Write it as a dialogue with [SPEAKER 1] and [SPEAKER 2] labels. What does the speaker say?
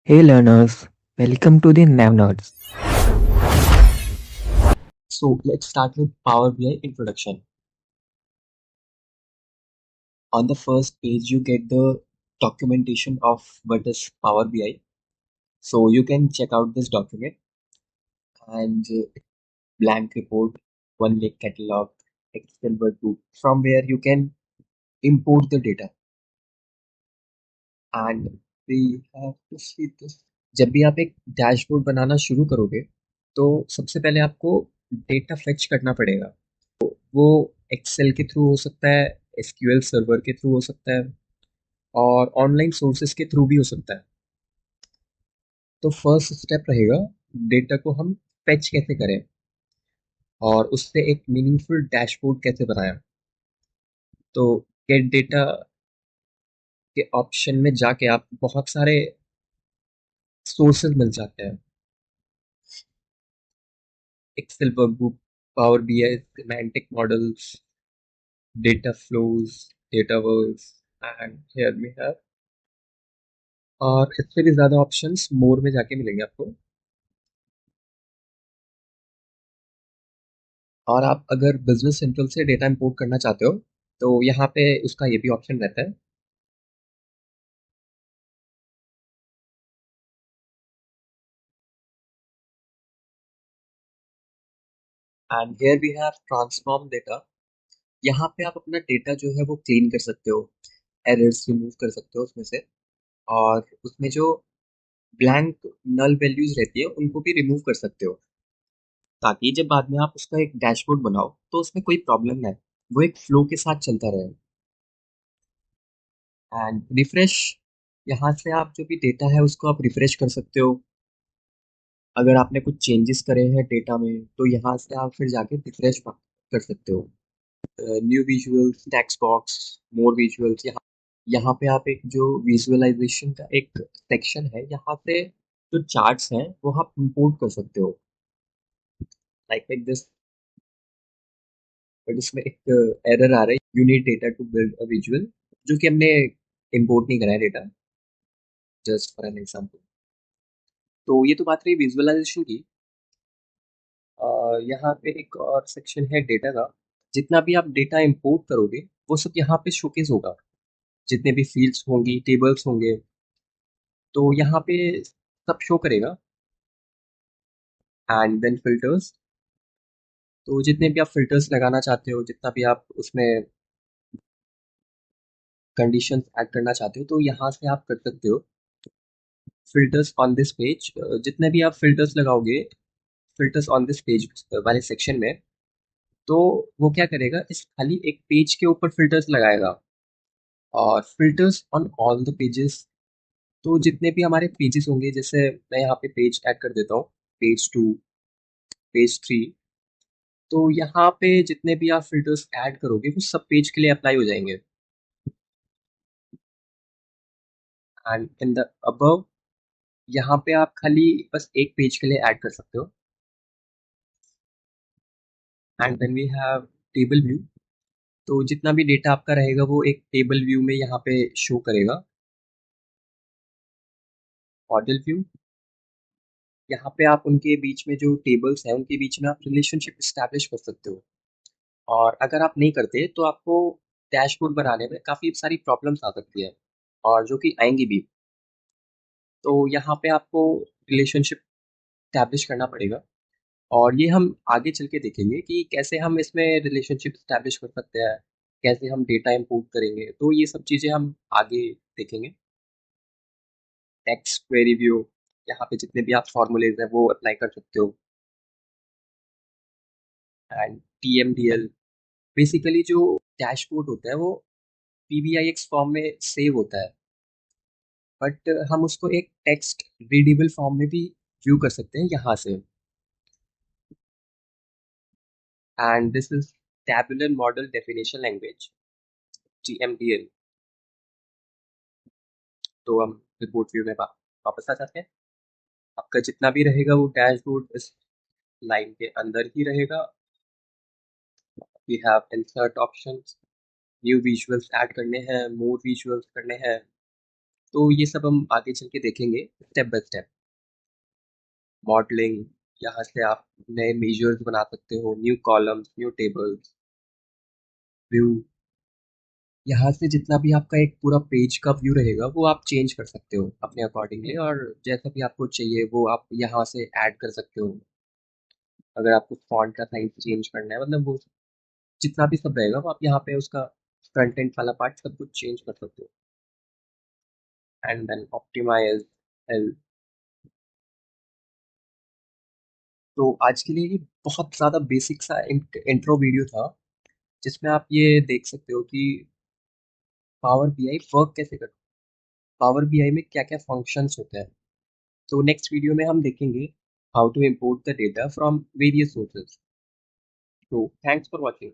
[SPEAKER 1] Hey learners, welcome to the Nav Nerds.
[SPEAKER 2] So let's start with Power BI introduction. On the first page, you get the documentation of what is Power BI. So you can check out this document and blank report, one lake catalog, Excel workbook, from where you can import the data. And we have to see this. जब भी आप एक dashboard बनाना शुरू करोगे, तो सबसे पहले आपको डेटा फेच करना पड़ेगा। वो एक्सेल के थ्रू हो सकता है, एसक्यूएल सर्वर के थ्रू हो सकता है और ऑनलाइन सोर्सेस के थ्रू भी हो सकता है। तो फर्स्ट स्टेप रहेगा डेटा को हम फेच कैसे करें और उससे एक मीनिंगफुल डैशबोर्ड कैसे बनाएं। तो गेट डेटा के ऑप्शन में जाके आप बहुत सारे सोर्सेज मिल जाते हैं, Excel workbook, power BI, semantic models, data flows, data works and here we have. और इससे भी ज़्यादा ऑप्शंस मोर में जाके मिलेंगे आपको। और आप अगर बिजनेस सेंट्रल से डेटा इंपोर्ट करना चाहते हो तो यहाँ पे उसका ये भी ऑप्शन रहता है। And here we have transform data. यहाँ पे आप अपना डेटा जो है वो क्लीन कर सकते हो, एरर्स रिमूव कर सकते हो उसमें से, और उसमें जो ब्लैंक नल वैल्यूज रहती है उनको भी रिमूव कर सकते हो, ताकि जब बाद में आप उसका एक डैशबोर्ड बनाओ तो उसमें कोई प्रॉब्लम ना आए, वो एक फ्लो के साथ चलता रहे। एंड रिफ्रेश, यहाँ से आप जो भी डेटा है उसको आप रिफ्रेश कर सकते हो। अगर आपने कुछ चेंजेस करे हैं डेटा में तो यहाँ से आप फिर जाके रिफ्रेश कर सकते हो। न्यू विजुअल्स, टेक्स्ट बॉक्स, मोर विजुअल्स, यहाँ यहाँ पे आप एक जो विजुअलाइजेशन का एक सेक्शन है, यहाँ से जो चार्ट्स हैं वो आप इंपोर्ट कर सकते हो, लाइक दिस। बट इसमें एक एरर आ रहा है, you need data to build a visual, जो कि हमने इंपोर्ट नहीं करा है data, just for an example. तो ये तो बात रही विजुअलाइजेशन की। यहाँ पे एक और सेक्शन है डेटा का। जितना भी आप डेटा इंपोर्ट करोगे वो सब यहाँ पे शोकेस होगा, जितने भी फील्ड्स होंगी, टेबल्स होंगे, तो यहाँ पे सब शो करेगा। एंड देन फिल्टर्स, तो जितने भी आप फिल्टर्स लगाना चाहते हो, जितना भी आप उसमें कंडीशंस ऐड करना चाहते हो, तो यहाँ से आप कर सकते हो। फिल्टर्स ऑन दिस पेज, जितने भी आप फिल्टर्स लगाओगे, फिल्टर्स ऑन दिस पेज वाले सेक्शन में, तो वो क्या करेगा, इस खाली एक पेज के ऊपर फिल्टर्स लगाएगा। और filters on all the pages, तो जितने भी हमारे पेजेस होंगे, जैसे मैं यहाँ पे पेज ऐड कर देता हूँ, पेज 2, पेज 3, तो यहाँ पे जितने भी आप फिल्टर्स ऐड करोगे वो सब पेज के लिए अप्लाई हो जाएंगे। एंड इन द अबव, यहाँ पे आप खाली बस एक पेज के लिए ऐड कर सकते हो। And then we have table view, तो जितना भी डेटा आपका रहेगा वो एक टेबल व्यू में यहाँ पे शो करेगा। मॉडल व्यू, यहाँ पे आप उनके बीच में जो टेबल्स हैं उनके बीच में आप रिलेशनशिप इस्टेब्लिश कर सकते हो। और अगर आप नहीं करते तो आपको डैशबोर्ड बनाने में काफ़ी सारी प्रॉब्लम्स आ सकती है, और जो कि आएंगी भी। तो यहाँ पे आपको रिलेशनशिप स्टैब्लिश करना पड़ेगा, और ये हम आगे चल के देखेंगे कि कैसे हम इसमें रिलेशनशिप स्टैब्लिश कर सकते हैं, कैसे हम डेटा इंपोर्ट करेंगे, तो ये सब चीज़ें हम आगे देखेंगे। टेक्स्ट क्वेरी व्यू, यहाँ पे जितने भी आप फॉर्मूलेज हैं वो अप्लाई कर सकते हो। एंड TMDL, बेसिकली जो डैशबोर्ड होता है वो PBIX फॉर्म में सेव होता है, बट हम उसको एक टेक्स्ट रीडेबल फॉर्म में भी व्यू कर सकते हैं यहाँ से। And this is tabular model definition language, TMDL। तो हम रिपोर्ट व्यू में वापस आ जाते हैं। आपका जितना भी रहेगा वो डैशबोर्ड इस लाइन के अंदर ही रहेगा। We have insert options, new visuals add करने हैं, मोर विजुअल्स करने हैं, तो ये सब हम आगे चल के देखेंगे स्टेप बाय स्टेप। मॉडलिंग, यहाँ से आप नए मेजर्स बना सकते हो, new columns, new tables, view. यहाँ से जितना भी आपका एक पूरा पेज का व्यू रहेगा वो आप चेंज कर सकते हो अपने अकॉर्डिंगली, और जैसा भी आपको चाहिए वो आप यहाँ से ऐड कर सकते हो। अगर आपको फॉन्ट का साइज चेंज करना है, मतलब वो जितना भी सब रहेगा वो आप यहाँ पे उसका फ्रंट एंड वाला पार्ट सब कुछ चेंज कर सकते हो। And then optimize help. तो आज के लिए ये बहुत ज़्यादा बेसिक सा इंट्रो वीडियो था, जिसमें आप ये देख सकते हो कि पावर बीआई वर्क कैसे करता है, पावर बीआई में क्या क्या फंक्शंस होते हैं। तो नेक्स्ट वीडियो में हम देखेंगे how to import the data from various sources. तो थैंक्स फॉर वॉचिंग।